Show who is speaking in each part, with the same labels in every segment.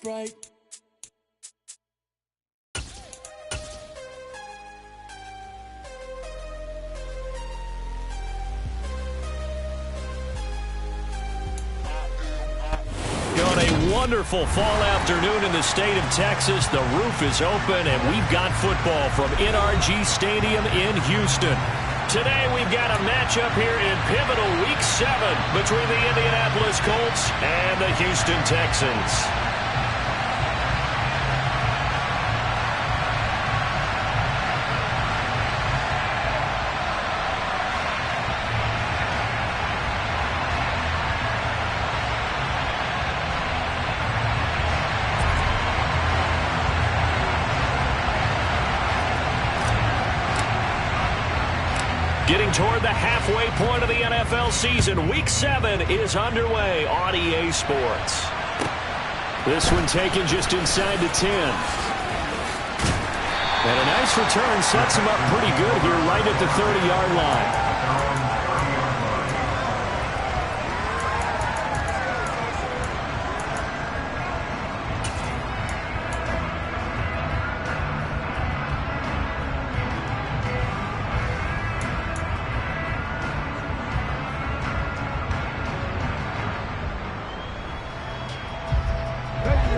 Speaker 1: right.
Speaker 2: On a wonderful fall afternoon in the state of Texas, the roof is open, and we've got football from NRG Stadium in Houston. Today, we've got a matchup here in pivotal Week 7 between the Indianapolis Colts and the Houston Texans. Getting toward the halfway point of the NFL season, Week 7 is underway on EA Sports. This one taken just inside the 10. And a nice return sets him up pretty good here right at the 30-yard line.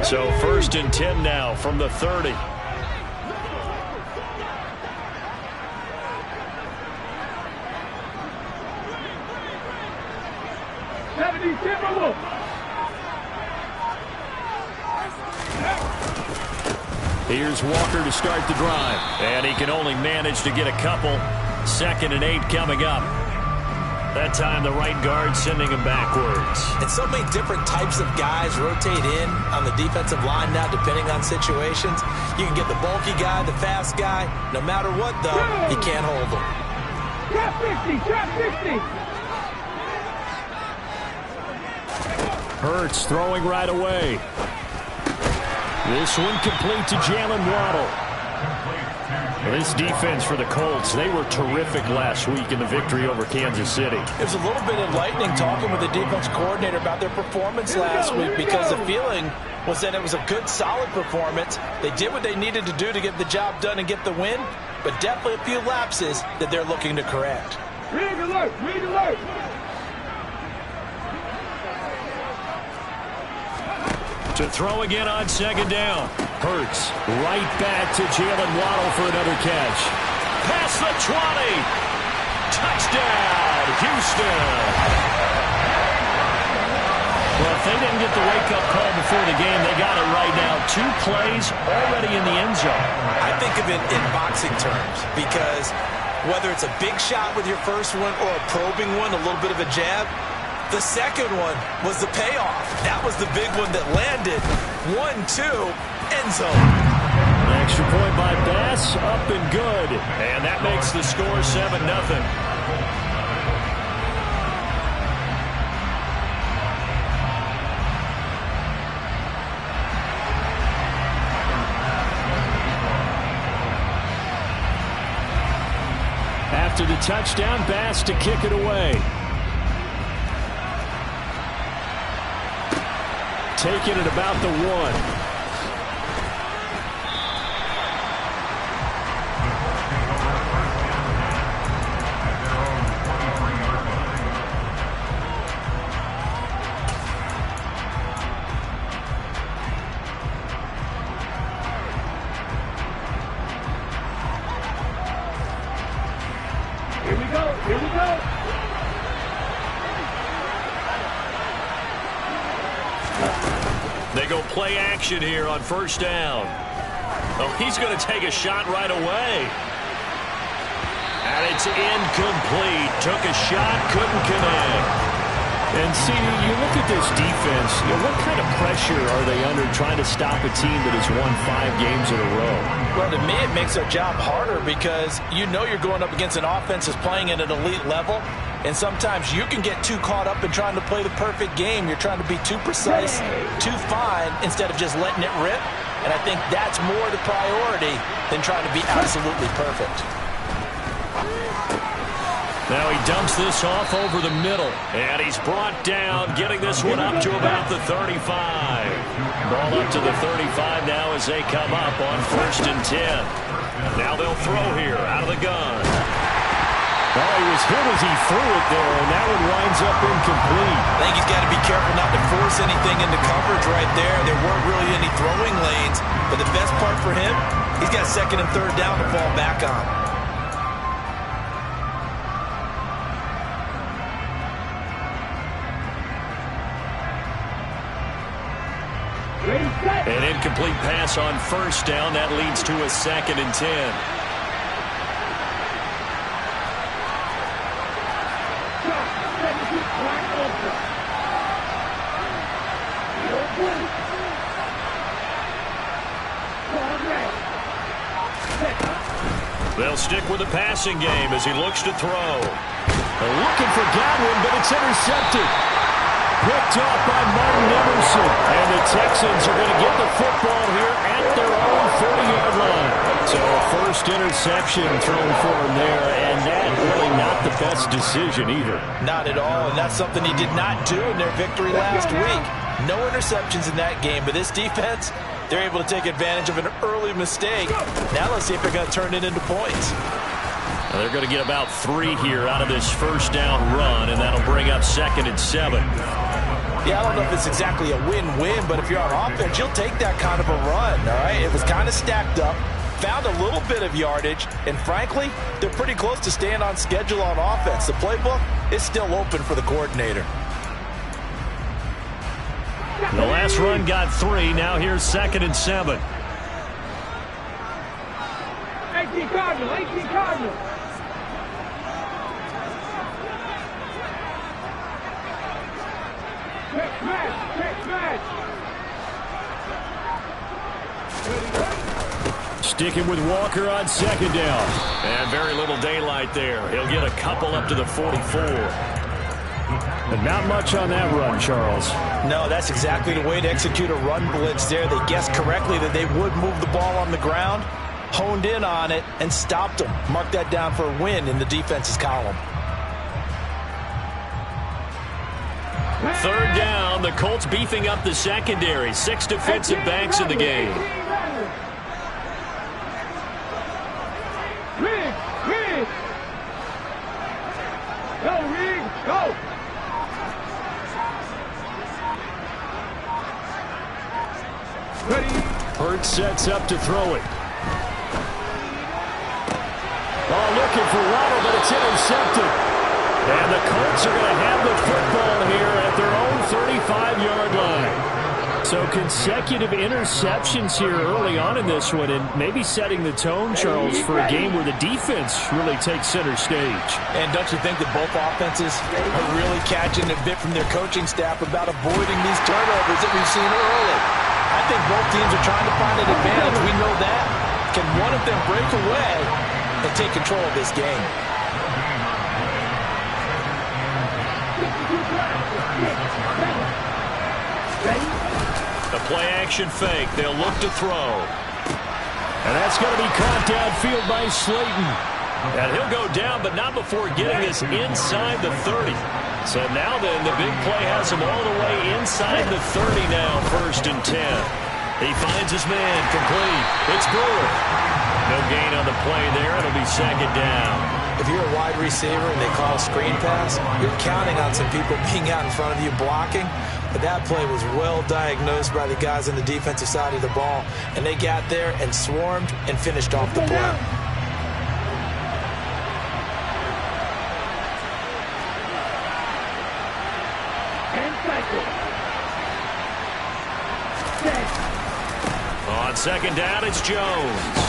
Speaker 2: So 1st and 10 now from the 30. Here's Walker to start the drive. And he can only manage to get a couple. 2nd and 8 coming up. That time the right guard sending him backwards.
Speaker 3: And so many different types of guys rotate in on the defensive line now depending on situations. You can get the bulky guy, the fast guy. No matter what, though, he can't hold them.
Speaker 4: Trap 50, trap 50.
Speaker 2: Hurts throwing right away. This one complete to Jalen Waddle. This defense for the Colts, they were terrific last week in the victory over Kansas City.
Speaker 3: It was a little bit enlightening talking with the defense coordinator about their performance last week because the feeling was that it was a good, solid performance. They did what they needed to do to get the job done and get the win, but definitely a few lapses that they're looking to correct.
Speaker 4: Read alert, read alert.
Speaker 2: To throw again on 2nd down. Hurts right back to Jalen Waddle for another catch. Past the 20. Touchdown, Houston. Well, if they didn't get the wake-up call before the game, they got it right now. 2 plays already in the end zone.
Speaker 3: I think of it in boxing terms because whether it's a big shot with your first one or a probing one, a little bit of a jab, the second one was the payoff. That was the big one that landed. 1-2, end zone.
Speaker 2: An extra point by Bass, up and good. And that makes the score 7-0. After the touchdown, Bass to kick it away. Taking it about the 1.
Speaker 4: Here we go, here we go.
Speaker 2: They go play action here on 1st down. Oh, he's going to take a shot right away. And it's incomplete. Took a shot, couldn't connect. And see, you look at this defense, what kind of pressure are they under trying to stop a team that has won 5 games in a row?
Speaker 3: Well, to me, it makes their job harder because you know you're going up against an offense that's playing at an elite level. And sometimes you can get too caught up in trying to play the perfect game. You're trying to be too precise, too fine, instead of just letting it rip. And I think that's more the priority than trying to be absolutely perfect.
Speaker 2: Now he dumps this off over the middle. And he's brought down, getting this one up to about the 35. Ball up to the 35 now as they come up on 1st and 10. Now they'll throw here out of the gun.
Speaker 1: Oh, he was hit as he threw it there, and that one winds up incomplete.
Speaker 3: I think he's got to be careful not to force anything into coverage right there. There weren't really any throwing lanes, but the best part for him, he's got 2nd and 3rd down to fall back on.
Speaker 2: An incomplete pass on 1st down. That leads to a 2nd and 10. They'll stick with the passing game as he looks to throw.
Speaker 1: They're looking for Godwin, but it's intercepted. Picked off by Martin Emerson. And the Texans are going to get the football here at their own 40-yard line. So a first interception thrown for him there, and that really not the best decision either.
Speaker 3: Not at all, and that's something he did not do in their victory last week. No interceptions in that game, but this defense, they're able to take advantage of an early mistake. Now let's see if they're going to turn it into points.
Speaker 2: Now they're going to get about 3 here out of this 1st down run, and that'll bring up 2nd and 7.
Speaker 3: Yeah, I don't know if it's exactly a win-win, but if you're on offense, you'll take that kind of a run, all right? It was kind of stacked up, found a little bit of yardage, and frankly, they're pretty close to staying on schedule on offense. The playbook is still open for the coordinator.
Speaker 2: The last run got 3. Now here's 2nd and 7.
Speaker 4: 18 Cardinal, 18 Cardinal. Check match, check match.
Speaker 1: Sticking with Walker on 2nd down.
Speaker 2: And very little daylight there. He'll get a couple up to the 44.
Speaker 1: And not much on that run, Charles.
Speaker 3: No, that's exactly the way to execute a run blitz there. They guessed correctly that they would move the ball on the ground, honed in on it, and stopped them. Mark that down for a win in the defense's column.
Speaker 2: 3rd down, the Colts beefing up the secondary. 6 defensive backs in the game.
Speaker 4: Rig, rig. Go, Rig, go. Ready.
Speaker 1: Hurts sets up to throw it. Oh, looking for Waddle, but it's intercepted. And the Colts are going to have the football here at their own 35-yard line. So consecutive interceptions here early on in this one, and maybe setting the tone, Charles, for a game where the defense really takes center stage.
Speaker 3: And don't you think that both offenses are really catching a bit from their coaching staff about avoiding these turnovers that we've seen early? I think both teams are trying to find an advantage. We know that. Can one of them break away and take control of this game?
Speaker 2: The play-action fake. They'll look to throw.
Speaker 1: And that's going to be caught downfield by Slayton.
Speaker 2: And he'll go down, but not before getting this inside the 30. So now then, the big play has him all the way inside the 30 now, 1st and 10. He finds his man, complete. It's Brewer. No gain on the play there. It'll be 2nd down.
Speaker 3: If you're a wide receiver and they call a screen pass, you're counting on some people being out in front of you blocking. But that play was well diagnosed by the guys on the defensive side of the ball. And they got there and swarmed and finished off the play.
Speaker 2: On 2nd down, it's Jones.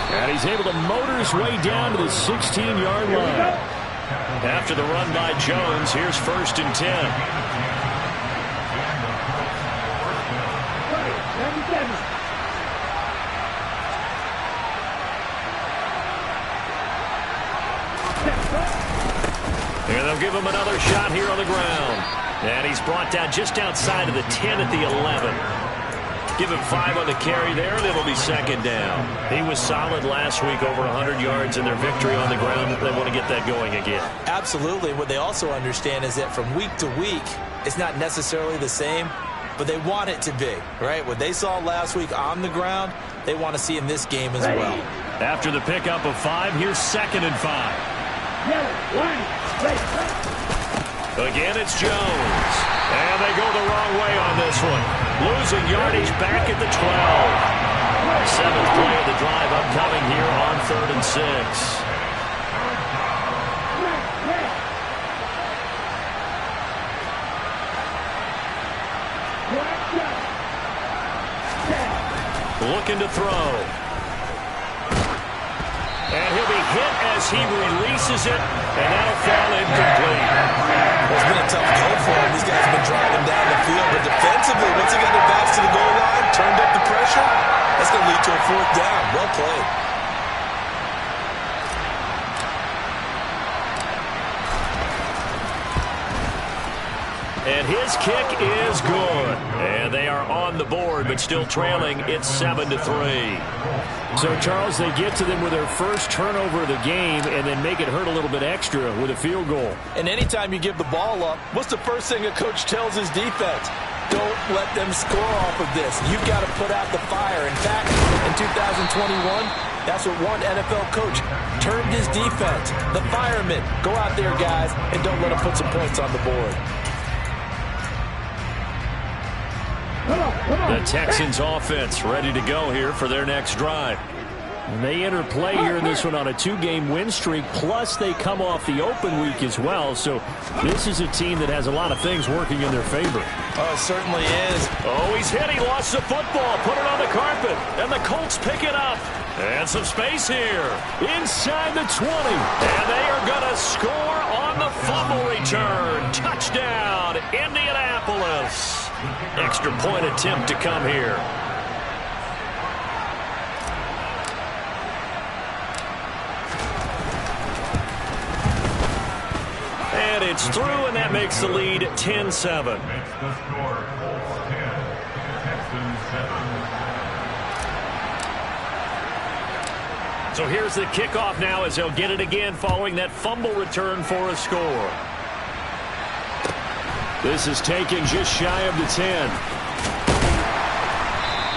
Speaker 1: And he's able to motor his way down to the 16-yard line.
Speaker 2: After the run by Jones, here's 1st and 10. And they'll give him another shot here on the ground. And he's brought down just outside of the 10 at the 11. Give him 5 on the carry there, and it'll be second down. He was solid last week, over 100 yards in their victory on the ground. They want to get that going again.
Speaker 3: Absolutely. What they also understand is that from week to week, it's not necessarily the same, but they want it to be, right? What they saw last week on the ground, they want to see in this game as well.
Speaker 1: After the pickup of 5, here's 2nd and 5.
Speaker 2: Again, it's Jones. And they go the wrong way on this one. Losing yardage back at the 12. 7th play of the drive upcoming here on 3rd and 6. Looking to throw. And he'll be hit as he releases it, and that'll fall incomplete.
Speaker 3: It's been a tough go for him. These guys have been driving down the field, but defensively, once he got their backs to the goal line, turned up the pressure, that's going to lead to a 4th down. Well played.
Speaker 2: And his kick is good. And they are on the board, but still trailing. It's 7-3.
Speaker 1: So, Charles, they get to them with their first turnover of the game and then make it hurt a little bit extra with a field goal.
Speaker 3: And anytime you give the ball up, what's the first thing a coach tells his defense? Don't let them score off of this. You've got to put out the fire. In fact, in 2021, that's what one NFL coach termed his defense. The firemen. Go out there, guys, and don't let them put some points on the board.
Speaker 2: The Texans offense ready to go here for their next drive.
Speaker 1: And they enter play here in this one on a 2-game win streak, plus they come off the open week as well. So this is a team that has a lot of things working in their favor.
Speaker 3: Oh, it certainly is.
Speaker 2: Oh, he's hit. He lost the football. Put it on the carpet. And the Colts pick it up. And some space here.
Speaker 1: Inside the 20.
Speaker 2: And they are going to score on the fumble return. Touchdown, Indianapolis. Extra point attempt to come here. And it's through, and that makes the lead 10-7. So here's the kickoff now as they'll get it again following that fumble return for a score.
Speaker 1: This is taken just shy of the 10.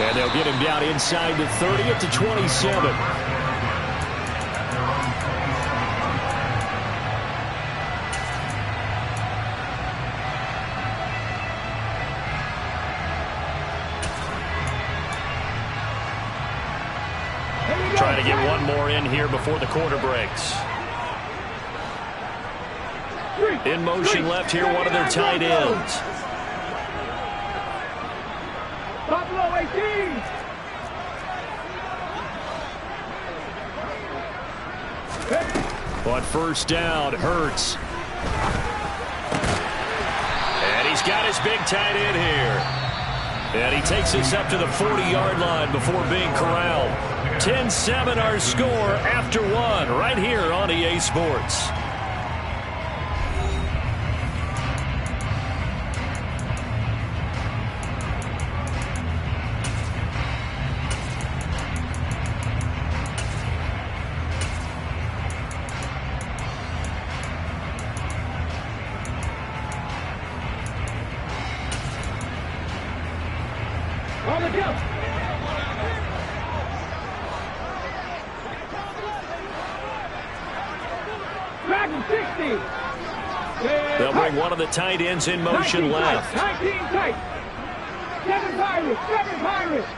Speaker 1: And they'll get him down inside the 30 at the 27.
Speaker 2: Trying to get one more in here before the quarter breaks. In motion left here, one of their tight ends.
Speaker 4: Buffalo 18.
Speaker 1: On first down, Hurts.
Speaker 2: And he's got his big tight end here. And he takes us up to the 40-yard line before being corralled. 10-7 our score after one right here on EA Sports.
Speaker 4: On the jump. Dragon 60.
Speaker 2: They'll bring one of the tight ends in motion left.
Speaker 4: 19 tight. 7 Pirates. 7 Pirates.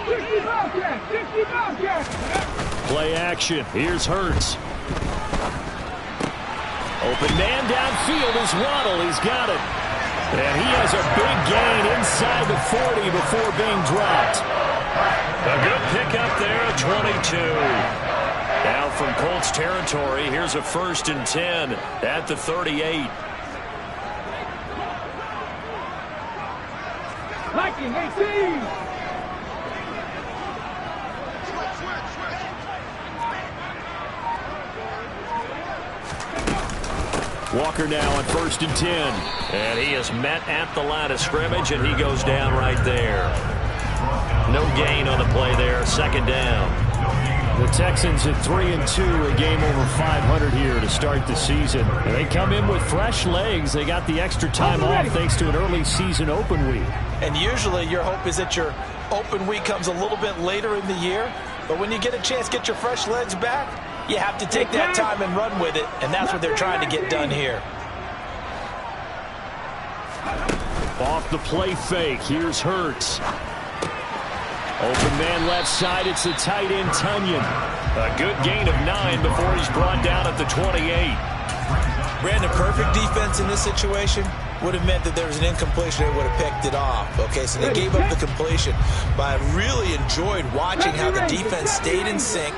Speaker 4: 60 Bobcats. 60 Bobcats.
Speaker 1: Play action. Here's Hurts. Open man downfield is Waddle. He's got it. And he has a big gain inside the 40 before being dropped.
Speaker 2: A good pickup there at 22. Now from Colts territory, here's a 1st and 10 at the 38.
Speaker 4: Viking 18.
Speaker 1: Walker now on 1st and 10.
Speaker 2: And he is met at the line of scrimmage, and he goes down right there. No gain on the play there. 2nd down.
Speaker 1: The Texans at 3-2, a game over 500 here to start the season. And they come in with fresh legs. They got the extra time off thanks to an early season open week.
Speaker 3: And usually your hope is that your open week comes a little bit later in the year. But when you get a chance to get your fresh legs back, you have to take that time and run with it. And that's what they're trying to get done here.
Speaker 1: Off the play fake. Here's Hurts. Open man left side. It's the tight end, Tunyon.
Speaker 2: A good gain of 9 before he's brought down at the 28.
Speaker 3: Brandon, perfect defense in this situation would have meant that there was an incompletion. They would have picked it off. Okay, so they gave up the completion. But I really enjoyed watching how the defense stayed in sync,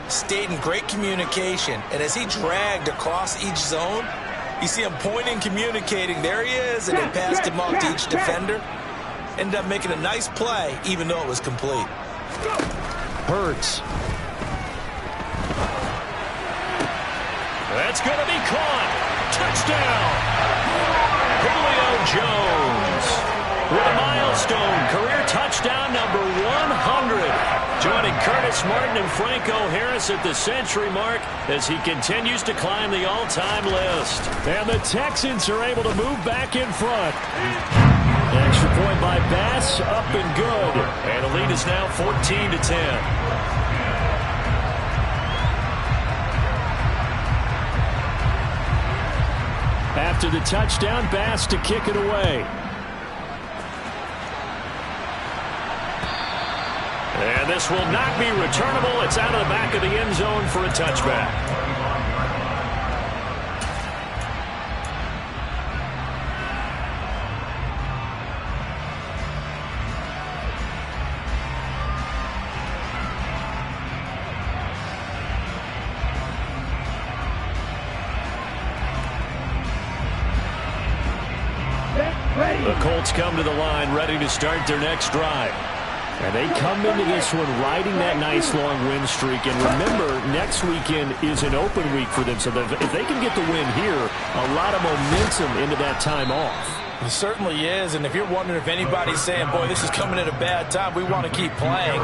Speaker 3: stayed in great communication. And as he dragged across each zone, you see him pointing, communicating. There he is, and they passed him off to each defender. Ended up making a nice play, even though it was complete.
Speaker 1: Hurts.
Speaker 2: That's going to be caught. Touchdown. Julio Jones with a milestone career touchdown number 100. Joining Curtis Martin and Franco Harris at the century mark as he continues to climb the all-time list.
Speaker 1: And the Texans are able to move back in front. Extra point by Bass, up and good.
Speaker 2: And the lead is now 14-10.
Speaker 1: After the touchdown, Bass to kick it away.
Speaker 2: And this will not be returnable. It's out of the back of the end zone for a touchback.
Speaker 1: The Colts come to the line ready to start their next drive. And they come into this one riding that nice long win streak. And remember, next weekend is an open week for them. So if they can get the win here, a lot of momentum into that time off.
Speaker 3: It certainly is. And if you're wondering if anybody's saying, boy, this is coming at a bad time, we want to keep playing,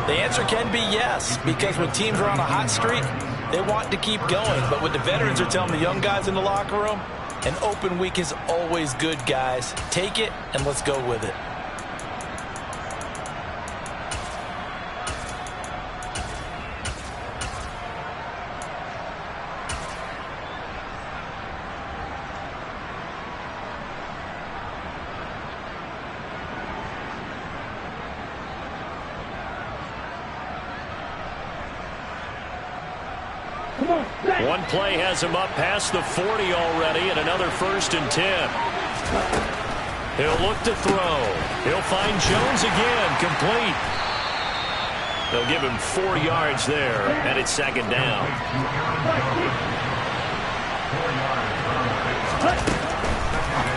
Speaker 3: the answer can be yes. Because when teams are on a hot streak, they want to keep going. But what the veterans are telling the young guys in the locker room, an open week is always good, guys. Take it and let's go with it.
Speaker 2: One play has him up past the 40 already, and another 1st and 10. He'll look to throw. He'll find Jones again, complete. They'll give him 4 yards there, and it's 2nd down.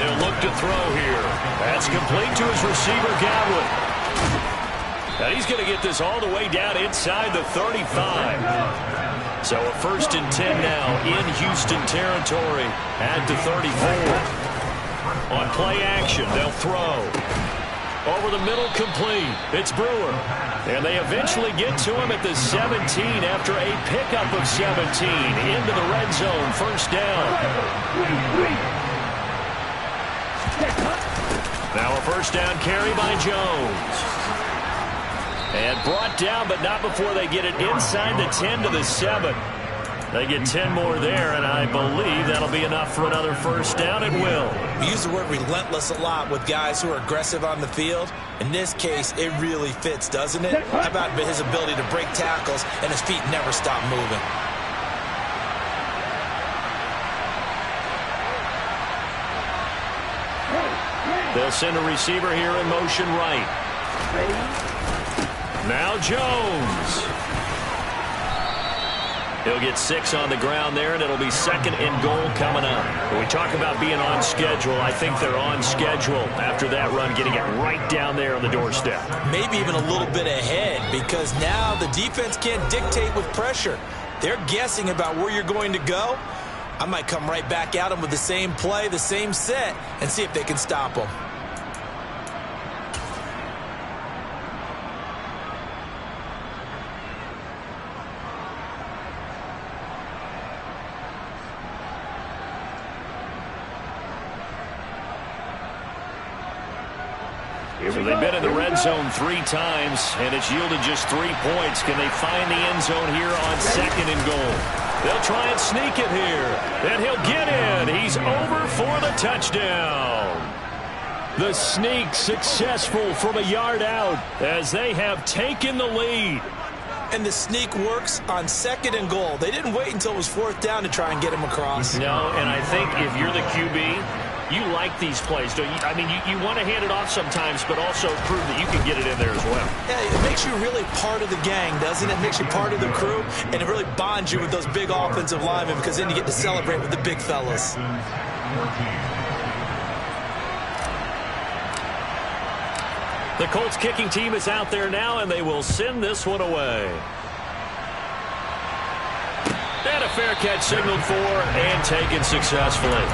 Speaker 2: He'll look to throw here. That's complete to his receiver, Godwin. And he's going to get this all the way down inside the 35. So a 1st and 10 now in Houston territory at the 34. On play action, they'll throw. Over the middle, complete. It's Brewer. And they eventually get to him at the 17 after a pickup of 17 into the red zone. 1st down. Now a 1st down carry by Jones. And brought down, but not before they get it inside the 10 to the 7. They get 10 more there, and I believe that'll be enough for another 1st down. It will.
Speaker 3: We use the word relentless a lot with guys who are aggressive on the field. In this case, it really fits, doesn't it? How about his ability to break tackles and his feet never stop moving?
Speaker 2: They'll send a receiver here in motion right. Now Jones. He'll get 6 on the ground there, and it'll be 2nd and goal coming up. When we talk about being on schedule, I think they're on schedule after that run, getting it right down there on the doorstep.
Speaker 3: Maybe even a little bit ahead, because now the defense can't dictate with pressure. They're guessing about where you're going to go, I might come right back at them with the same play, the same set, and see if they can stop them.
Speaker 1: So they've been in the red zone 3 times, and it's yielded just 3 points. Can they find the end zone here on 2nd and goal? They'll try and sneak it here, and he'll get in. He's over for the touchdown. The sneak successful from a yard out as they have taken the lead.
Speaker 3: And the sneak works on 2nd and goal. They didn't wait until it was 4th down to try and get him across.
Speaker 1: No, and I think if you're the QB, you like these plays, don't you? I mean, you want to hand it off sometimes, but also prove that you can get it in there as well.
Speaker 3: Yeah, it makes you really part of the gang, doesn't it? It makes you part of the crew, and it really bonds you with those big offensive linemen because then you get to celebrate with the big fellas.
Speaker 1: The Colts kicking team is out there now, and they will send this one away. And a fair catch signaled for and taken successfully.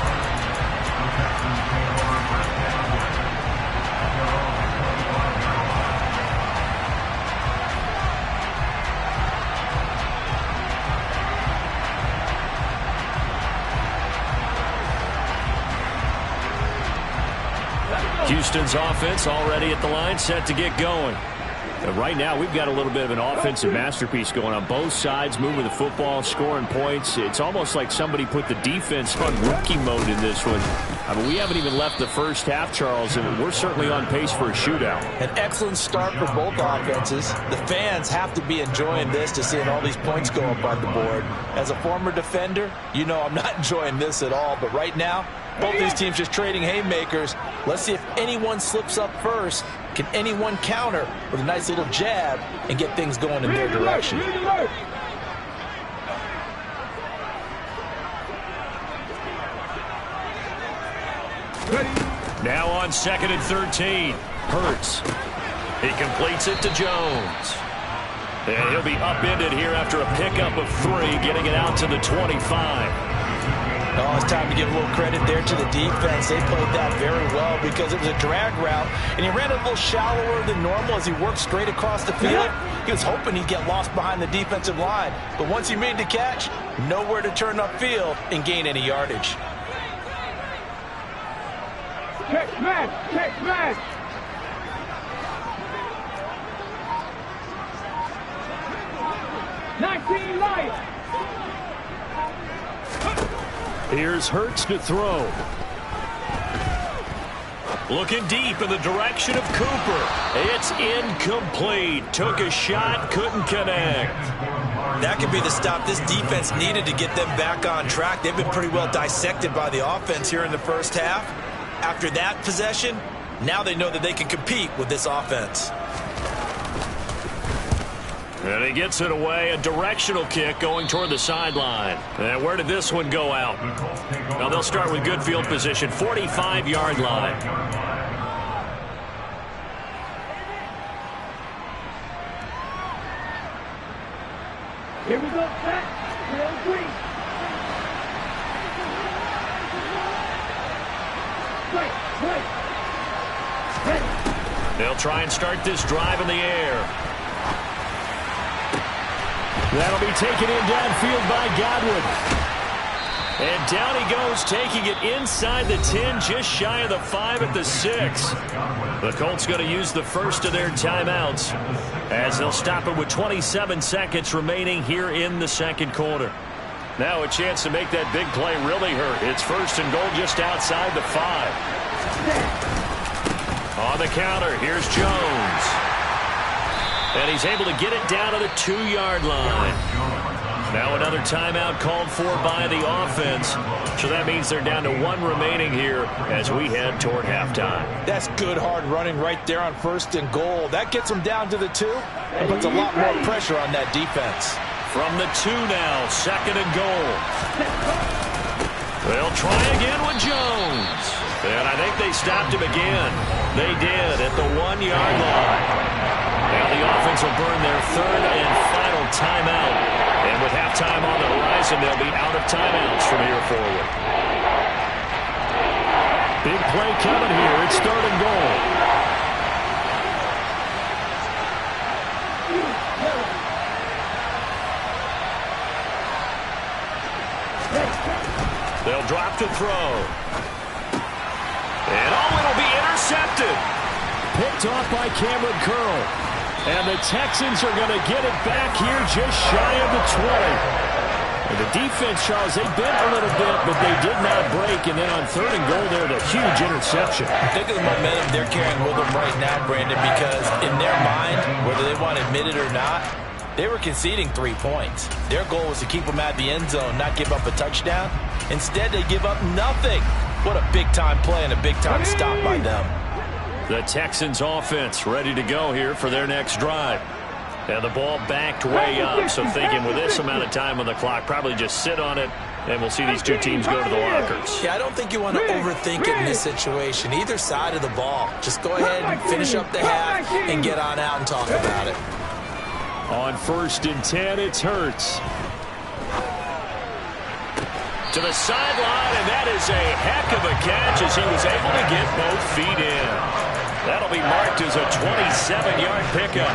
Speaker 1: Houston's offense already at the line, set to get going. And right now, we've got a little bit of an offensive masterpiece going on. Both sides moving the football, scoring points. It's almost like somebody put the defense on rookie mode in this one. I mean, we haven't even left the first half, Charles, and we're certainly on pace for a shootout.
Speaker 3: An excellent start for both offenses. The fans have to be enjoying this to seeing all these points go up on the board. As a former defender, you know I'm not enjoying this at all. But right now, both these teams just trading haymakers. Let's see if anyone slips up first. Can anyone counter with a nice little jab and get things going in their direction?
Speaker 1: Now on 2nd and 13. Hurts. He completes it to Jones. And he'll be upended here after a pickup of 3, getting it out to the 25.
Speaker 3: Oh, it's time to give a little credit there to the defense. They played that very well because it was a drag route, and he ran a little shallower than normal as he worked straight across the field. He was hoping he'd get lost behind the defensive line, but once he made the catch, nowhere to turn upfield and gain any yardage.
Speaker 4: Check man, check man. Nineteen light.
Speaker 1: Here's Hurts to throw. Looking deep in the direction of Cooper. It's incomplete. Took a shot, couldn't connect.
Speaker 3: That could be the stop this defense needed to get them back on track. They've been pretty well dissected by the offense here in the first half. After that possession, now they know that they can compete with this offense.
Speaker 1: And he gets it away, a directional kick going toward the sideline. And where did this one go out? Now they'll start with good field position, 45-yard line.
Speaker 4: Here we go, set, tail green. Right.
Speaker 1: They'll try and start this drive in the air. That'll be taken in downfield by Godwin. And down he goes, taking it inside the 10, just shy of the 5 at the 6. The Colts going to use the first of their timeouts as they'll stop it with 27 seconds remaining here in the second quarter. Now a chance to make that big play really hurt. It's 1st and goal just outside the 5. On the counter, here's Jones. And he's able to get it down to the 2-yard line. Now another timeout called for by the offense. So that means they're down to 1 remaining here as we head toward halftime.
Speaker 3: That's good hard running right there on 1st and goal. That gets them down to the 2 and puts a lot more pressure on that defense.
Speaker 1: From the 2 now, 2nd and goal. They'll try again with Jones. And I think they stopped him again. They did at the 1-yard line.
Speaker 2: Now the offense will burn their third and final timeout. And with halftime on the horizon, they'll be out of timeouts from here forward.
Speaker 1: Big play coming here. It's third and goal.
Speaker 2: They'll drop to throw. And it'll be intercepted.
Speaker 1: Picked off by Cameron Curl. And the Texans are going to get it back here just shy of the 20. And the defense, Charles, they bent a little bit, but they did not break. And then on third and goal there, the huge interception.
Speaker 3: Think of the momentum they're carrying with them right now, Brandon, because in their mind, whether they want to admit it or not, they were conceding 3 points. Their goal was to keep them out of the end zone, not give up a touchdown. Instead, they give up nothing. What a big-time play and a big-time stop by them.
Speaker 2: The Texans offense ready to go here for their next drive. And the ball backed way up, so thinking with this amount of time on the clock, probably just sit on it, and we'll see these two teams go to the lockers.
Speaker 3: Yeah, I don't think you want to overthink it in this situation. Either side of the ball. Just go ahead and finish up the half and get on out and talk about it.
Speaker 1: On 1st and 10, it's Hurts.
Speaker 2: To the sideline, and that is a heck of a catch as he was able to get both feet in. That'll be marked as a 27-yard pickup.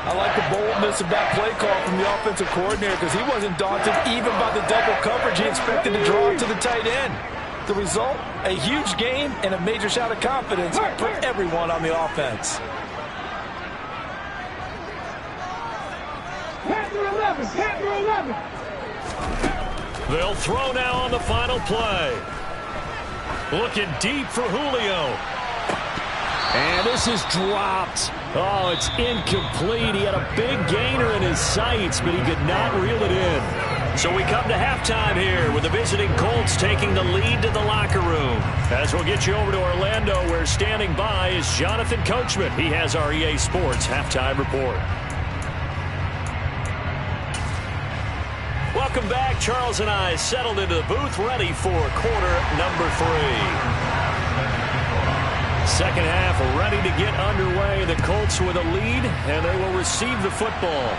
Speaker 3: I like the boldness of that play call from the offensive coordinator because he wasn't daunted even by the double coverage he expected to draw to the tight end. The result, a huge gain and a major shot of confidence for everyone on the offense.
Speaker 4: Panther 11, Panther 11.
Speaker 2: They'll throw now on the final play. Looking deep for Julio.
Speaker 1: And this is dropped. Oh, it's incomplete. He had a big gainer in his sights, but he could not reel it in.
Speaker 2: So we come to halftime here with the visiting Colts taking the lead to the locker room. As we'll get you over to Orlando, where standing by is Jonathan Coachman. He has our EA Sports halftime report. Welcome back. Charles and I settled into the booth ready for quarter number 3. Second half ready to get underway. The Colts with a lead, and they will receive the football.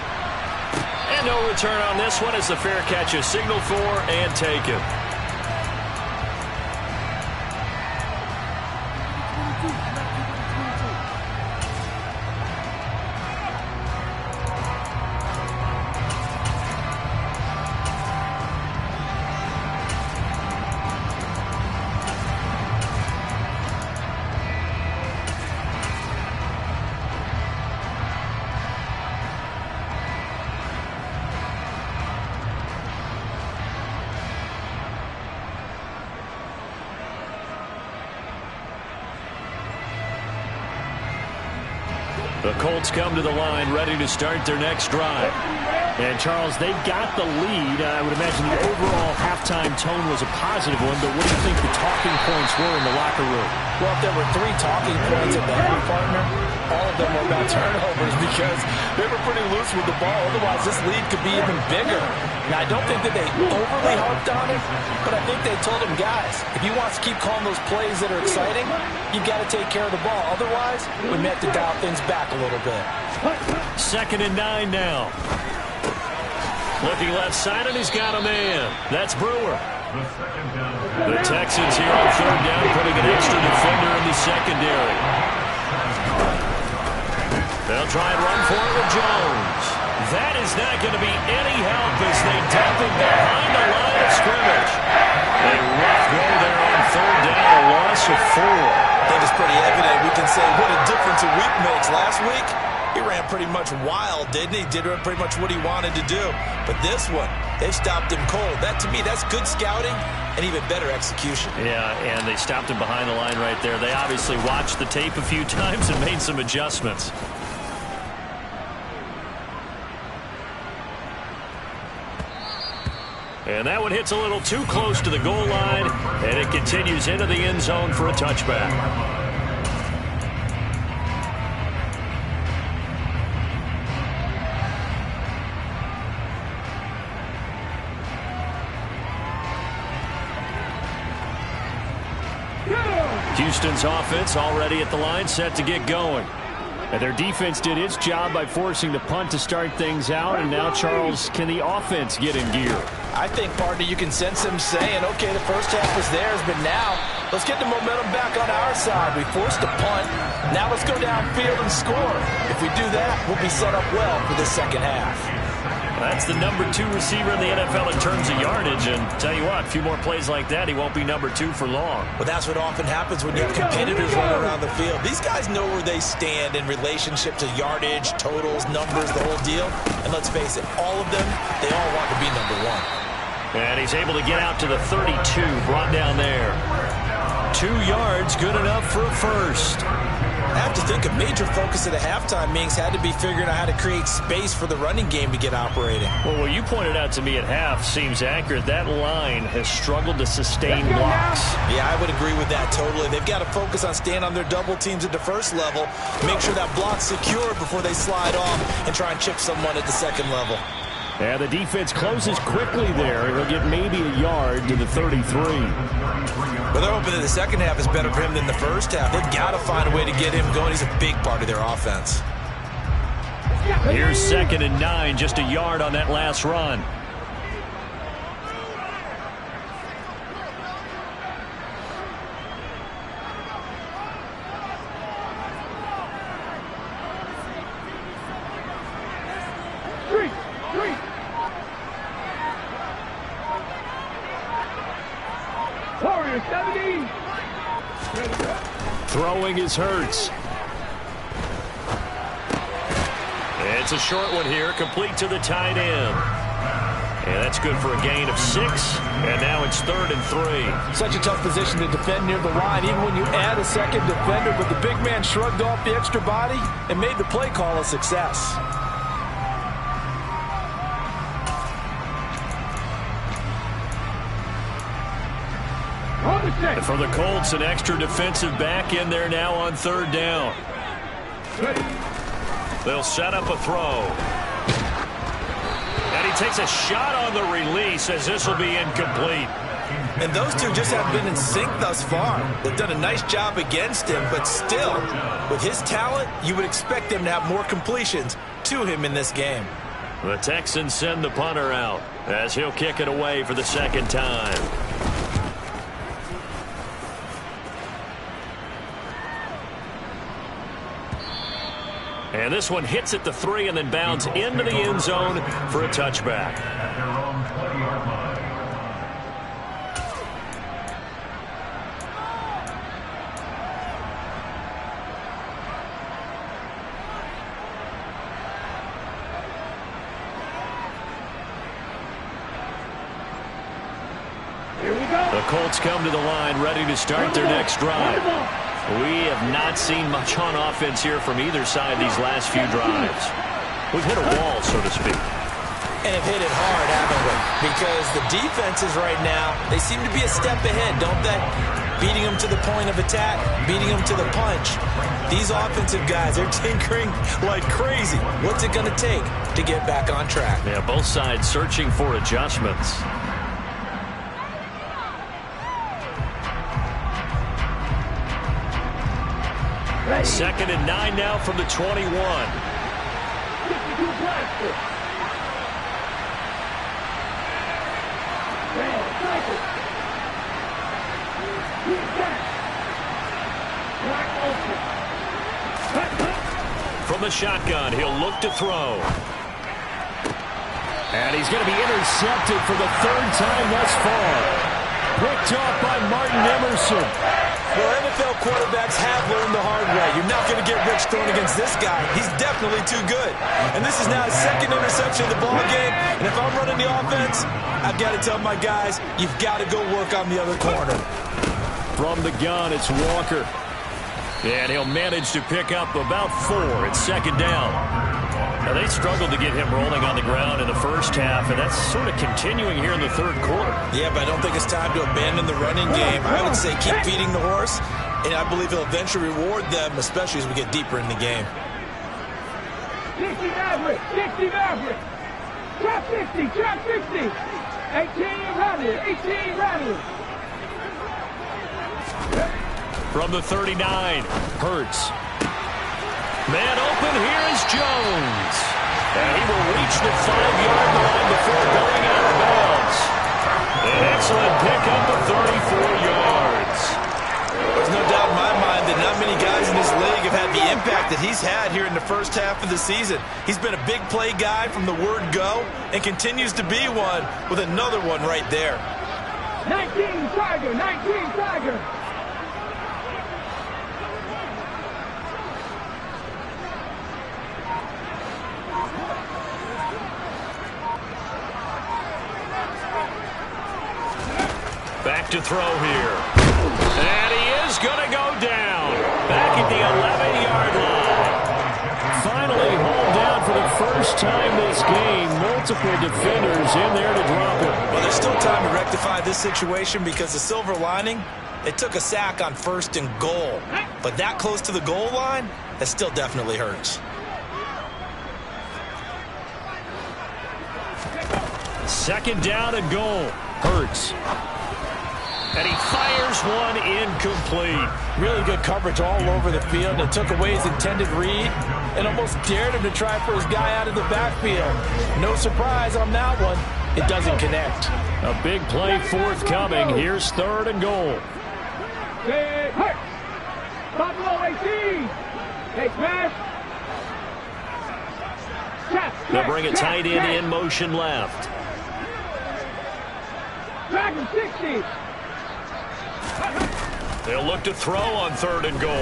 Speaker 2: And no return on this one as the fair catch is signaled for and taken. The Colts come to the line ready to start their next drive.
Speaker 1: And, Charles, they've got the lead. I would imagine the overall halftime tone was a positive one, but what do you think the talking points were in the locker room?
Speaker 3: Well, if there were 3 talking points at the half, partner, all of them were about turnovers because they were pretty loose with the ball. Otherwise, this lead could be even bigger. Now, I don't think that they overly harped on it, but I think they told them, guys, if you want to keep calling those plays that are exciting, you've got to take care of the ball. Otherwise, we may have to dial things back a little bit.
Speaker 2: 2nd and 9 now. Looking left side, and he's got a man. That's Brewer. The Texans here on 3rd down, putting an extra defender in the secondary. They'll try and run for it with Jones. That is not going to be any help as they dump him behind the line of scrimmage. A rough go there on 3rd down, a loss of 4.
Speaker 3: I think it's pretty evident. We can say what a difference a week makes. Last week, he ran pretty much wild, didn't he? Did pretty much what he wanted to do. But this one, they stopped him cold. That, to me, that's good scouting and even better execution.
Speaker 2: Yeah, and they stopped him behind the line right there. They obviously watched the tape a few times and made some adjustments. And that one hits a little too close to the goal line, and it continues into the end zone for a touchback. Houston's offense already at the line, set to get going.
Speaker 1: And their defense did its job by forcing the punt to start things out. And now, Charles, can the offense get in gear?
Speaker 3: I think, partner, you can sense him saying, okay, the first half was theirs, but now let's get the momentum back on our side. We forced a punt. Now let's go downfield and score. If we do that, we'll be set up well for the second half.
Speaker 2: That's the number 2 receiver in the NFL in terms of yardage. And tell you what, a few more plays like that, he won't be number 2 for long.
Speaker 3: But that's what often happens when you have competitors running around the field. These guys know where they stand in relationship to yardage, totals, numbers, the whole deal. And let's face it, all of them, they all want to be number 1.
Speaker 2: And he's able to get out to the 32, brought down there. 2 yards, good enough for a first.
Speaker 3: I have to think a major focus at the halftime, Minks, had to be figuring out how to create space for the running game to get operating.
Speaker 2: Well, what you pointed out to me at half seems accurate. That line has struggled to sustain blocks.
Speaker 3: Yeah, I would agree with that totally. They've got to focus on staying on their double teams at the first level, make sure that block's secured before they slide off and try and chip someone at the second level.
Speaker 1: And the defense closes quickly there. He'll get maybe a yard to the 33.
Speaker 3: Well, they're hoping that the second half is better for him than the first half. They've got to find a way to get him going. He's a big part of their offense.
Speaker 2: Here's 2nd and 9, just a yard on that last run.
Speaker 1: Throwing is Hurts.
Speaker 2: It's a short one here, complete to the tight end. And that's good for a gain of 6. And now it's 3rd and 3.
Speaker 3: Such a tough position to defend near the line, even when you add a second defender. But the big man shrugged off the extra body and made the play call a success.
Speaker 2: And for the Colts, an extra defensive back in there now on 3rd down. They'll set up a throw. And he takes a shot on the release as this will be incomplete.
Speaker 3: And those two just have been in sync thus far. They've done a nice job against him, but still, with his talent, you would expect them to have more completions to him in this game.
Speaker 2: The Texans send the punter out as he'll kick it away for the 2nd time. And this one hits at the 3 and then bounds into the end zone for a touchback. The Colts come to the line ready to start their next drive. We have not seen much on offense here from either side these last few drives. We've hit a wall, so to speak.
Speaker 3: And have hit it hard, haven't we? Because the defenses right now, they seem to be a step ahead, don't they? Beating them to the point of attack, beating them to the punch. These offensive guys, they're tinkering like crazy. What's it going to take to get back on track?
Speaker 2: Yeah, both sides searching for adjustments. 2nd and 9 now from the 21. From the shotgun, he'll look to throw.
Speaker 1: And he's going to be intercepted for the 3rd time thus far. Picked off by Martin Emerson.
Speaker 3: Well, NFL quarterbacks have learned the hard way. You're not going to get rich throwing against this guy. He's definitely too good. And this is now his 2nd interception of the ball game. And if I'm running the offense, I've got to tell my guys, you've got to go work on the other corner.
Speaker 1: From the gun, it's Walker.
Speaker 2: And he'll manage to pick up about 4 at 2nd down. Now, they struggled to get him rolling on the ground in the first half, and that's sort of continuing here in the 3rd quarter.
Speaker 3: Yeah, but I don't think it's time to abandon the running game. I would say keep feeding the horse, and I believe he'll eventually reward them, especially as we get deeper in the game.
Speaker 4: 60 Maverick, 60 Maverick. Trap 50, trap 50. 18 Rattler, 18 Rattler.
Speaker 2: From the 39, Hurts. Man Jones. And he will reach the 5-yard line before going out of bounds. An excellent pickup of 34 yards.
Speaker 3: There's no doubt in my mind that not many guys in this league have had the impact that he's had here in the first half of the season. He's been a big play guy from the word go and continues to be one with another one right there.
Speaker 4: 19 Tiger, 19 Tiger.
Speaker 2: Back to throw here. And he is going to go down. Back at the 11-yard line.
Speaker 1: Finally hauled down for the first time this game. Multiple defenders in there to drop him.
Speaker 3: Well, there's still time to rectify this situation because the silver lining, they took a sack on 1st and goal. But that close to the goal line, that still definitely hurts.
Speaker 1: Second down and goal. Hurts.
Speaker 2: And he fires one incomplete.
Speaker 3: Really good coverage all over the field and took away his intended read and almost dared him to try for his guy out of the backfield. No surprise on that one. It doesn't connect.
Speaker 1: A big play forthcoming. Here's 3rd and goal.
Speaker 4: Big hurt. Buffalo 18. Hey, smash.
Speaker 2: They'll bring a tight end in motion left.
Speaker 4: Dragon 60.
Speaker 2: They'll look to throw on 3rd and goal.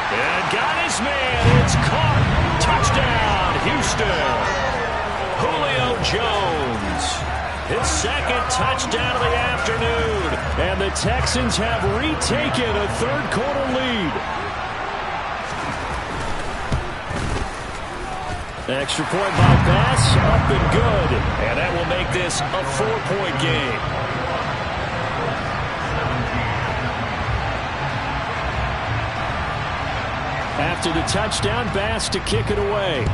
Speaker 2: And got his man. It's caught. Touchdown, Houston. Julio Jones. His 2nd touchdown of the afternoon.
Speaker 1: And the Texans have retaken a 3rd quarter lead. Extra point by Bass, up and good.
Speaker 2: And that will make this a 4-point game.
Speaker 1: After the touchdown, Bass to kick it away.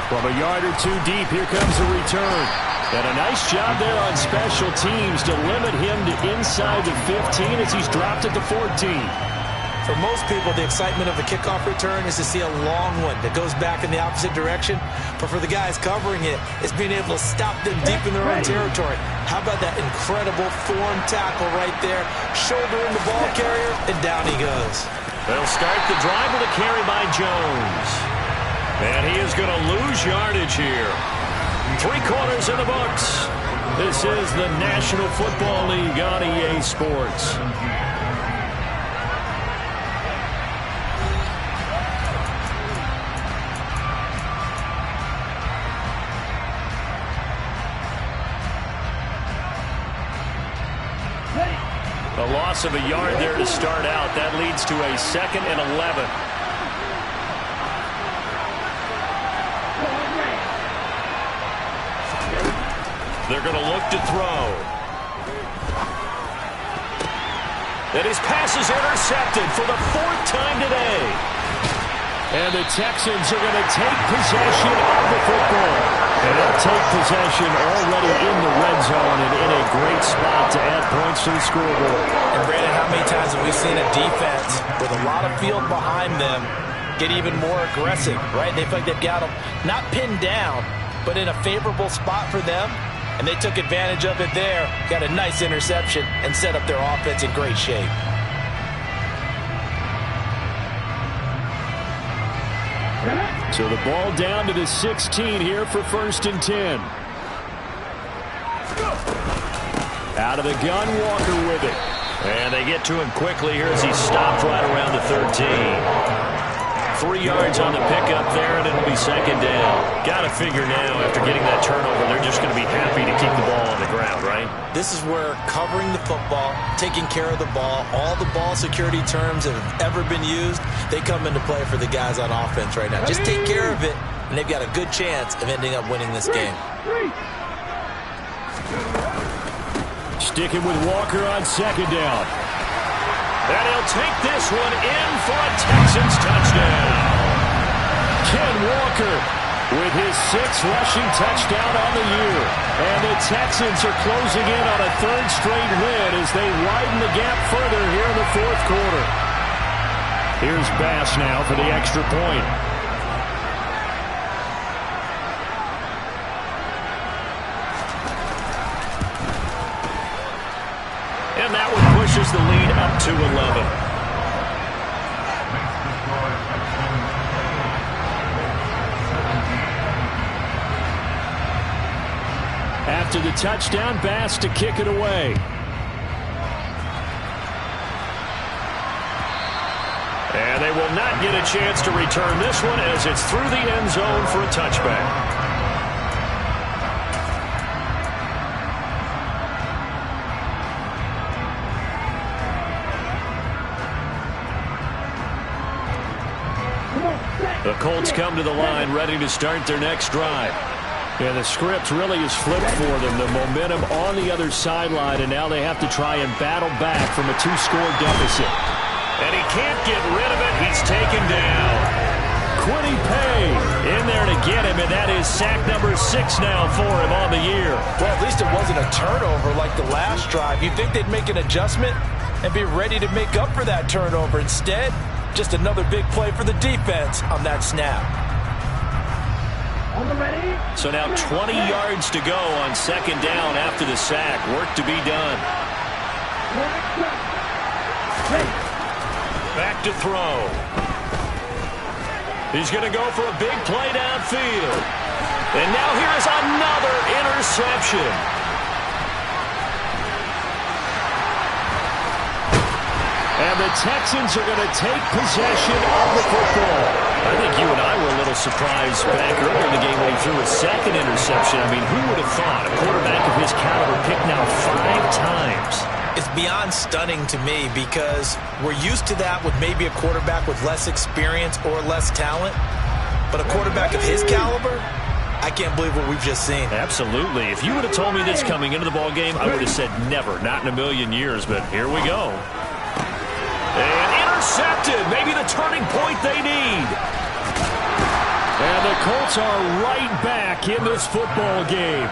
Speaker 1: From a yard or two deep, here comes the return. And a nice job there on special teams to limit him to inside the 15 as he's dropped at the 14.
Speaker 3: For most people, the excitement of the kickoff return is to see a long one that goes back in the opposite direction. But for the guys covering it, it's being able to stop them deep in their own territory. How about that incredible form tackle right there? Shoulder in the ball carrier, and down he goes.
Speaker 2: They'll start the drive with a carry by Jones. And he is going to lose yardage here. 3 quarters in the books. This is the National Football League on EA Sports. A loss of a yard there to start out. That leads to a 2nd and 11. They're going to look to throw. And his pass is intercepted for the 4th time today.
Speaker 1: And the Texans are going to take possession of the football. And they'll take possession already in the red zone and in a great spot to add points to the scoreboard.
Speaker 3: And Brandon, how many times have we seen a defense with a lot of field behind them get even more aggressive, right? They feel like they've got them not pinned down, but in a favorable spot for them. And they took advantage of it there, got a nice interception, and set up their offense in great shape.
Speaker 1: So the ball down to the 16 here for 1st and 10. Out of the gun, Walker with it.
Speaker 2: And they get to him quickly here as he stopped right around the 13. 3 yards on the pickup there, and it'll be 2nd down. Got to figure now, after getting that turnover, they're just going to be happy to keep the ball on the ground, right?
Speaker 3: This is where covering the football, taking care of the ball, all the ball security terms that have ever been used, they come into play for the guys on offense right now. Just take care of it, and they've got a good chance of ending up winning this game.
Speaker 1: Sticking with Walker on 2nd down.
Speaker 2: And he'll take this one in for a Texans touchdown.
Speaker 1: Ken Walker with his 6th rushing touchdown on the year. And the Texans are closing in on a 3rd straight win as they widen the gap further here in the 4th quarter. Here's Bass now for the extra point.
Speaker 2: And that one pushes the lead up to 11.
Speaker 1: After the touchdown, Bass to kick it away.
Speaker 2: And they will not get a chance to return this one as it's through the end zone for a touchback. The Colts come to the line ready to start their next drive.
Speaker 1: Yeah, the script really is flipped for them. The momentum on the other sideline, and now they have to try and battle back from a 2-score deficit.
Speaker 2: And he can't get rid of it. He's taken down.
Speaker 1: Kwity Paye in there to get him, and that is sack number 6 now for him on the year.
Speaker 3: Well, at least it wasn't a turnover like the last drive. You'd think they'd make an adjustment and be ready to make up for that turnover. Instead, just another big play for the defense on that snap.
Speaker 2: So now 20 yards to go on 2nd down after the sack. Work to be done. Back to throw. He's going to go for a big play downfield. And now here is another interception.
Speaker 1: And the Texans are going to take possession of the football.
Speaker 2: I think you and I were a little surprised back earlier in the game when he threw his 2nd interception. I mean, who would have thought a quarterback of his caliber picked now 5 times?
Speaker 3: It's beyond stunning to me because we're used to that with maybe a quarterback with less experience or less talent. But a quarterback of his caliber, I can't believe what we've just seen.
Speaker 2: Absolutely. If you would have told me this coming into the ball game, I would have said never, not in a million years. But here we go. And intercepted. Maybe the turning point they need.
Speaker 1: And the Colts are right back in this football game.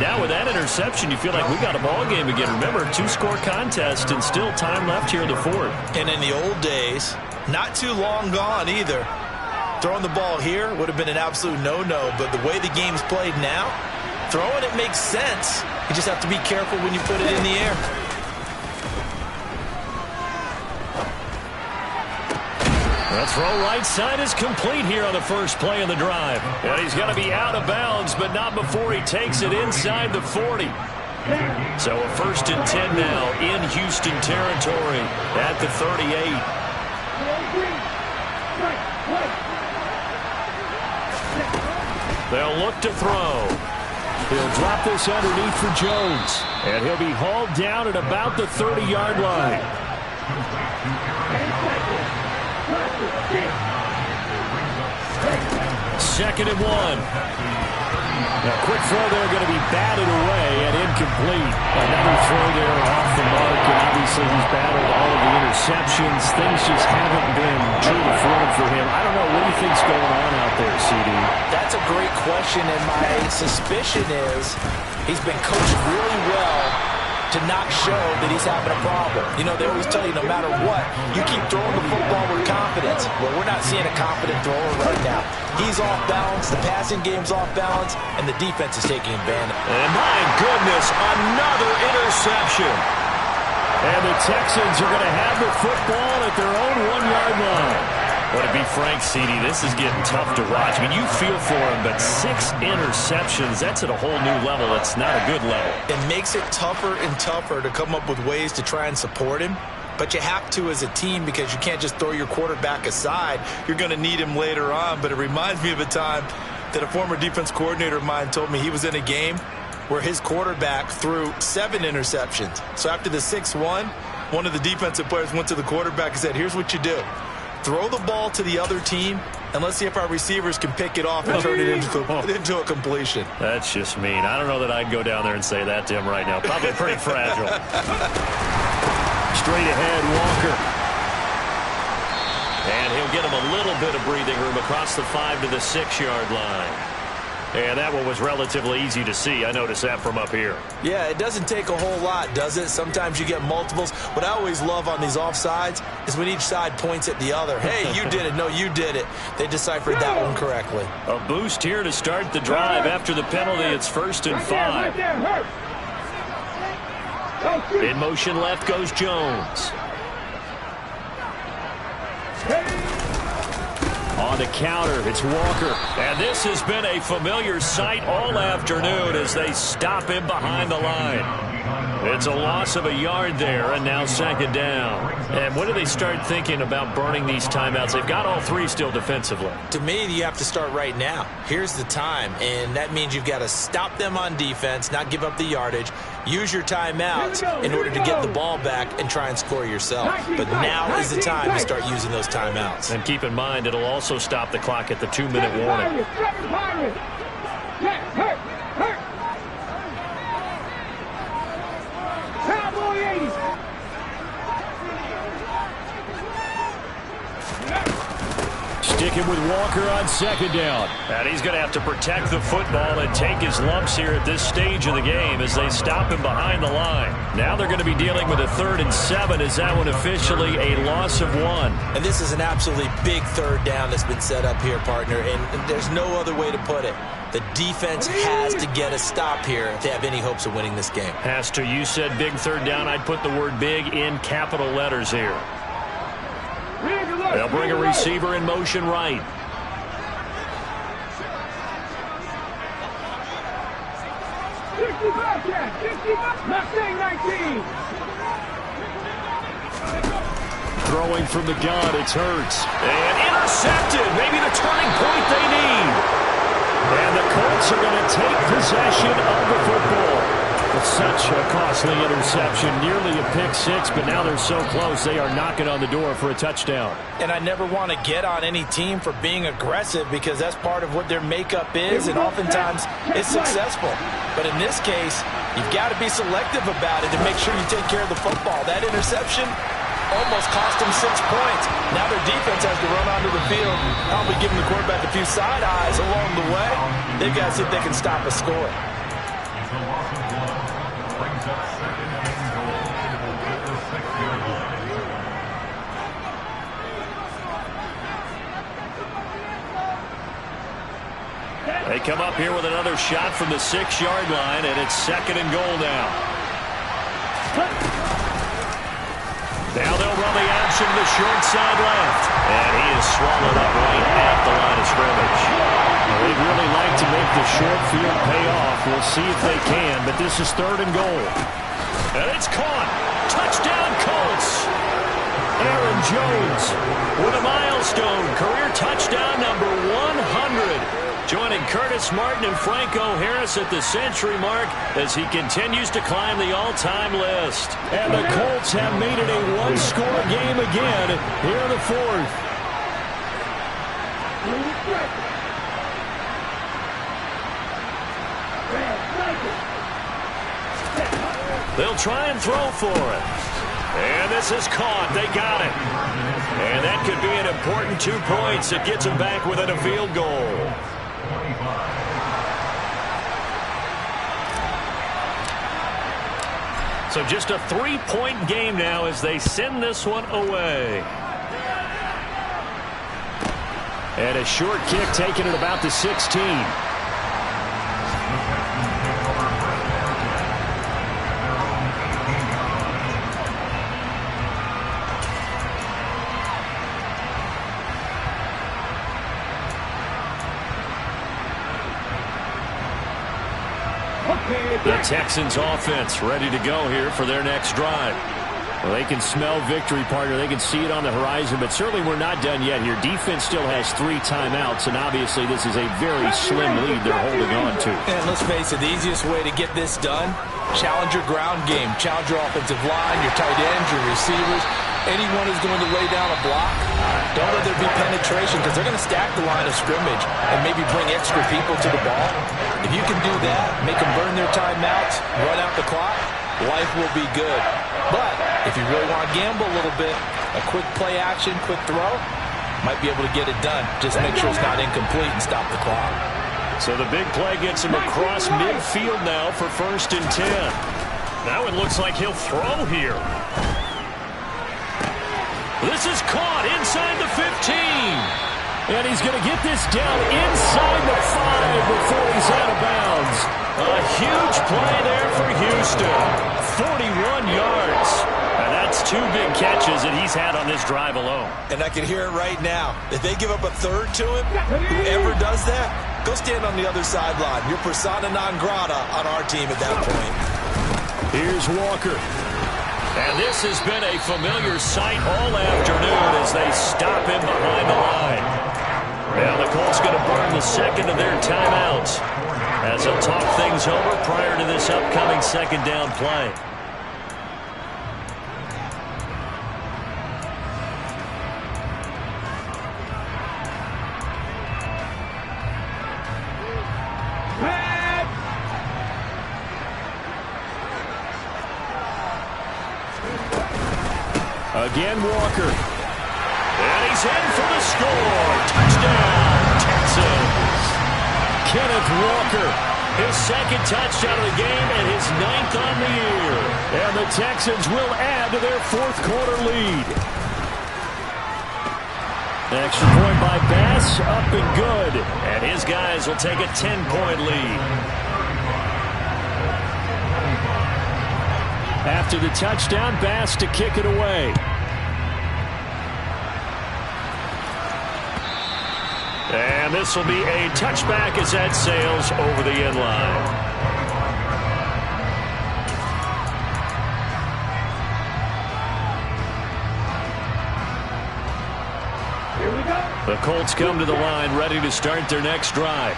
Speaker 2: Now with that interception, you feel like we got a ball game again. Remember, 2-score contest and still time left here in the 4th.
Speaker 3: And in the old days, not too long gone either. Throwing the ball here would have been an absolute no-no. But the way the game's played now, throwing it makes sense. You just have to be careful when you put it in the air.
Speaker 2: The throw right side is complete here on the first play of the drive. And he's going to be out of bounds, but not before he takes it inside the 40. So a 1st and 10 now in Houston territory at the 38. They'll look to throw.
Speaker 1: He'll drop this underneath for Jones. And he'll be hauled down at about the 30-yard line. 2nd and 1. Now, quick throw there going to be batted away and incomplete. Another throw there off the mark, and obviously he's battled all of the interceptions. Things just haven't been true to form for him. I don't know. What do you think's going on out there, CD?
Speaker 3: That's a great question, and my suspicion is he's been coached really well to not show that he's having a problem. You know, they always tell you no matter what, you keep throwing the football with confidence. Well, we're not seeing a confident thrower right now. He's off balance, the passing game's off balance, and the defense is taking advantage.
Speaker 2: And my goodness, another interception.
Speaker 1: And the Texans are going to have the football at their own 1-yard line.
Speaker 2: Well, to be frank, CD, this is getting tough to watch. I mean, you feel for him, but 6 interceptions, that's at a whole new level. It's not a good level.
Speaker 3: It makes it tougher and tougher to come up with ways to try and support him. But you have to as a team because you can't just throw your quarterback aside. You're going to need him later on. But it reminds me of a time that a former defense coordinator of mine told me he was in a game where his quarterback threw 7 interceptions. So after the 6-1, one of the defensive players went to the quarterback and said, here's what you do. Throw the ball to the other team, and let's see if our receivers can pick it off and turn it into a completion.
Speaker 2: That's just mean. I don't know that I'd go down there and say that to him right now. Probably pretty fragile.
Speaker 1: Straight ahead, Walker.
Speaker 2: And he'll get him a little bit of breathing room across the 5 to the 6-yard line. And that one was relatively easy to see. I noticed that from up here.
Speaker 3: Yeah, it doesn't take a whole lot, does it? Sometimes you get multiples. What I always love on these offsides is when each side points at the other. Hey, you did it. No, you did it. They deciphered that one correctly.
Speaker 2: A boost here to start the drive. After the penalty, it's 1st and 5. In motion left goes Jones. On the counter, it's Walker. And this has been a familiar sight all afternoon as they stop him behind the line. It's a loss of a yard there, and now 2nd down. And when do they start thinking about burning these timeouts? They've got all 3 still defensively.
Speaker 3: To me, you have to start right now. Here's the time, and that means you've got to stop them on defense, not give up the yardage, use your timeouts in order to get the ball back and try and score yourself. But now is the time to start using those timeouts.
Speaker 2: And keep in mind, it'll also stop the clock at the 2-minute warning. Sticking with Walker on 2nd down. And he's going to have to protect the football and take his lumps here at this stage of the game as they stop him behind the line. Now they're going to be dealing with a 3rd and 7. Is that one officially a loss of 1?
Speaker 3: And this is an absolutely big 3rd down that's been set up here, partner, and there's no other way to put it. The defense has to get a stop here if they have any hopes of winning this game.
Speaker 2: Has to. You said big 3rd down. I'd put the word big in capital letters here. They'll bring a receiver in motion right. Throwing from the gun, it's Hurts. And intercepted. Maybe the turning point they need. And the Colts are going to take possession of the football. It's such a costly interception, nearly a pick 6, but now they're so close they are knocking on the door for a touchdown.
Speaker 3: And I never want to get on any team for being aggressive because that's part of what their makeup is, and oftentimes it's successful. But in this case, you've got to be selective about it to make sure you take care of the football. That interception almost cost them 6 points. Now their defense has to run onto the field, probably giving the quarterback a few side eyes along the way. They've got to see if they can stop a score.
Speaker 2: They come up here with another shot from the 6-yard line, and it's 2nd and goal now. Now they'll run the option to the short side left. And he is swallowed up right at the line of scrimmage. They'd really like to make the short field pay off. We'll see if they can, but this is 3rd and goal. And it's caught. Touchdown, Colts. Aaron Jones with a milestone. Career touchdown number 100. Joining Curtis Martin and Franco Harris at the century mark as he continues to climb the all-time list.
Speaker 1: And the Colts have made it a one-score game again here in the 4th.
Speaker 2: They'll try and throw for it. And this is caught. They got it. And that could be an important 2 points that gets them back within a field goal. So just a 3-point game now as they send this one away.
Speaker 1: And a short kick taken at about the 16.
Speaker 2: The Texans offense ready to go here for their next drive.
Speaker 1: Well, they can smell victory, partner. They can see it on the horizon, but certainly we're not done yet here. Defense still has 3 timeouts, and obviously this is a very slim lead they're holding on to.
Speaker 3: And let's face it, the easiest way to get this done, challenge your ground game. Challenge your offensive line, your tight ends, your receivers. Anyone who's going to lay down a block, don't let there be penetration because they're going to stack the line of scrimmage and maybe bring extra people to the ball. If you can do that, make them burn their timeouts, run out the clock, life will be good. But if you really want to gamble a little bit, a quick play action, quick throw, Might be able to get it done. Just make sure it's not incomplete and stop the clock.
Speaker 2: So the big play gets him across midfield now for 1st and 10. Now it looks like he'll throw here. This is caught inside the 15.
Speaker 1: And he's going to get this down inside the 5 before he's out of bounds.
Speaker 2: A huge play there for Houston. 41 yards. And that's 2 big catches that he's had on this drive alone.
Speaker 3: And I can hear it right now. If they give up a third to him, whoever does that, go stand on the other sideline. You're persona non grata on our team at that point.
Speaker 1: Here's Walker.
Speaker 2: And this has been a familiar sight all afternoon as they stop him behind the line. Now the Colts going to burn the second of their timeouts as they'll talk things over prior to this upcoming 2nd down play.
Speaker 1: Again, Walker.
Speaker 2: And he's in for the score. Touchdown, Texans.
Speaker 1: Kenneth Walker.
Speaker 2: His 2nd touchdown of the game and his 9th on the year.
Speaker 1: And the Texans will add to their 4th quarter lead. Extra point by Bass, up and good.
Speaker 2: And his guys will take a 10-point lead.
Speaker 1: After the touchdown, Bass to kick it away.
Speaker 2: And this will be a touchback as that sails over the end line.
Speaker 4: Here we go.
Speaker 2: The Colts come to the line ready to start their next drive.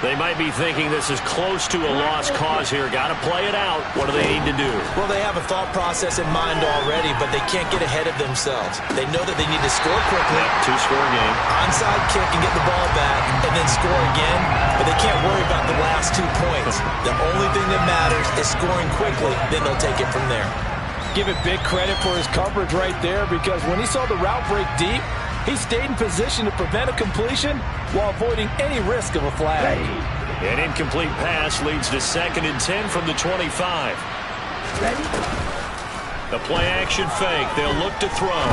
Speaker 2: They might be thinking this is close to a lost cause here. Got to play it out. What do they need to do?
Speaker 3: Well, they have a thought process in mind already, but they can't get ahead of themselves. They know that they need to score quickly.
Speaker 2: 2-score game.
Speaker 3: Onside kick and get the ball back, and then score again. But they can't worry about the last 2 points. The only thing that matters is scoring quickly. Then they'll take it from there.
Speaker 5: Give it big credit for his coverage right there, because when he saw the route break deep, he stayed in position to prevent a completion while avoiding any risk of a flag.
Speaker 2: An incomplete pass leads to 2nd and 10 from the 25.
Speaker 4: Ready?
Speaker 2: The play action fake. They'll look to throw.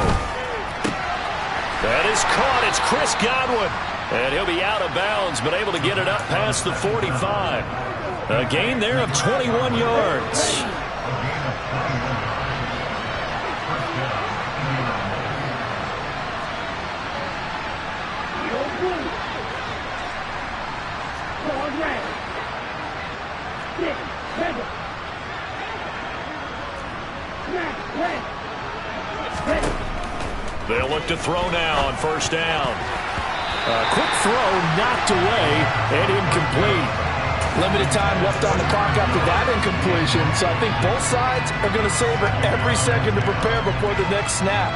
Speaker 2: That is caught. It's Chris Godwin. And he'll be out of bounds, but able to get it up past the 45. A gain there of 21 yards. They'll look to throw now on 1st down.
Speaker 1: Quick throw knocked away and incomplete.
Speaker 5: Limited time left on the clock after that incompletion, so I think both sides are going to savor every second to prepare before the next snap.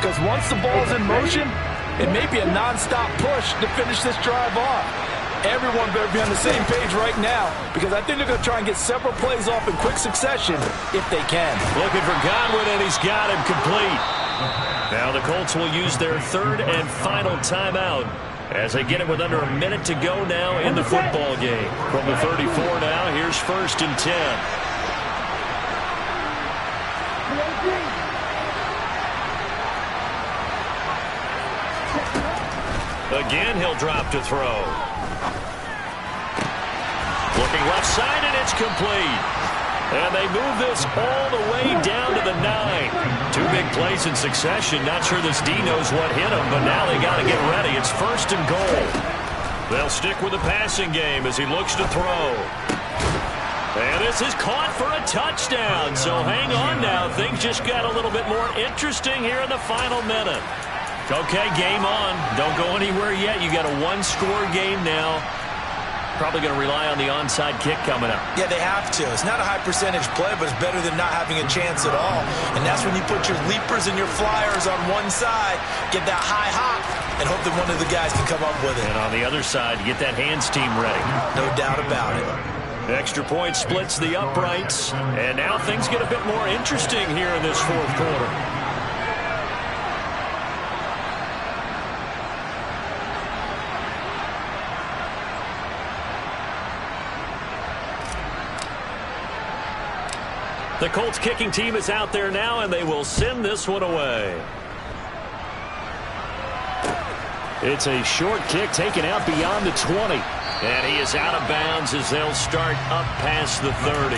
Speaker 5: Because once the ball's in motion, it may be a non-stop push to finish this drive off. Everyone better be on the same page right now, because I think they're going to try and get several plays off in quick succession if they can.
Speaker 2: Looking for Godwin, and he's got him complete. Now the Colts will use their 3rd and final timeout as they get it with under a minute to go now in the football game. From the 34 now, here's 1st and 10. Again, he'll drop to throw. Looking left side, and it's complete. And they move this all the way down to the 9. 2 big plays in succession. Not sure this D knows what hit him, but now they got to get ready. It's 1st and goal. They'll stick with the passing game as he looks to throw. And this is caught for a touchdown. So hang on now. Things just got a little bit more interesting here in the final minute. Okay, game on. Don't go anywhere yet. You got a 1-score game now. Probably going to rely on the onside kick coming up.
Speaker 3: Yeah, they have to. It's not a high percentage play, but it's better than not having a chance at all. And that's when you put your leapers and your flyers on one side, get that high hop, and hope that one of the guys can come up with it.
Speaker 2: And on the other side, get that hands team ready.
Speaker 3: No doubt about it.
Speaker 2: Extra point splits the uprights. And now things get a bit more interesting here in this 4th quarter. The Colts kicking team is out there now, and they will send this one away.
Speaker 1: It's a short kick taken out beyond the 20.
Speaker 2: And he is out of bounds as they'll start up past the 30.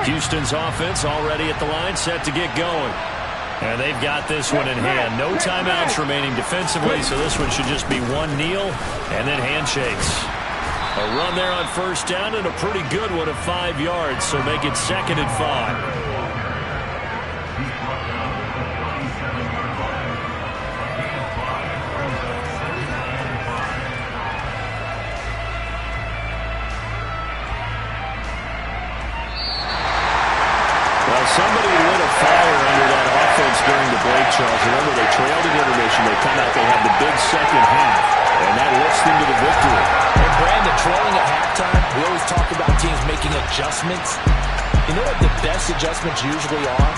Speaker 2: Houston's offense already at the line, set to get going. And they've got this one in hand. No timeouts remaining defensively, so this one should just be one kneel and then handshakes. A run there on first down and a pretty good one of 5 yards, so make it 2nd and 5.
Speaker 1: Somebody lit a fire under that offense during the break, Charles. Remember, they trailed at intermission. They come out, they have the big second half, and that lifts them to the victory.
Speaker 3: And Brandon, trailing at halftime, we always talk about teams making adjustments. You know what the best adjustments usually are?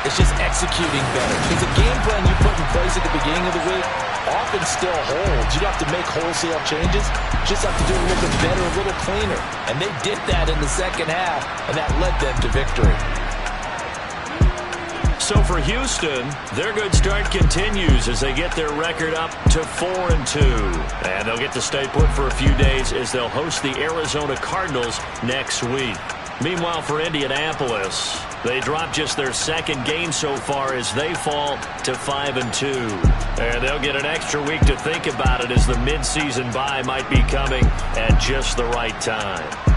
Speaker 3: It's just executing better. Because the game plan you put in place at the beginning of the week often still holds. You don't have to make wholesale changes. You just have to do a little bit better, a little cleaner. And they did that in the second half, and that led them to victory.
Speaker 2: So for Houston, their good start continues as they get their record up to 4-2. And they'll get to stay put for a few days as they'll host the Arizona Cardinals next week. Meanwhile, for Indianapolis, they dropped just their 2nd game so far as they fall to 5-2. And they'll get an extra week to think about it as the midseason bye might be coming at just the right time.